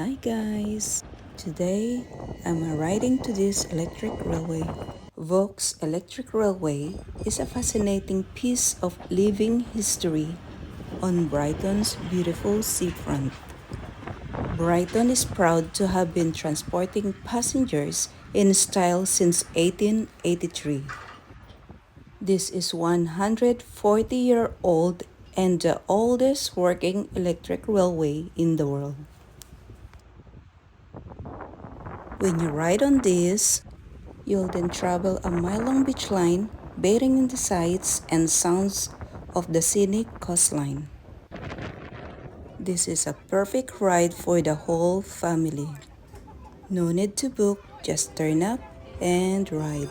Hi guys! Today I'm riding to this electric railway. VOLK'S electric railway is a fascinating piece of living history on Brighton's beautiful seafront. Brighton is proud to have been transporting passengers in style since 1883. This is 140-year-old and the oldest working electric railway in the world. When you ride on this, you'll then travel a mile-long beach line, bathing in the sights and sounds of the scenic coastline. This is a perfect ride for the whole family. No need to book, just turn up and ride.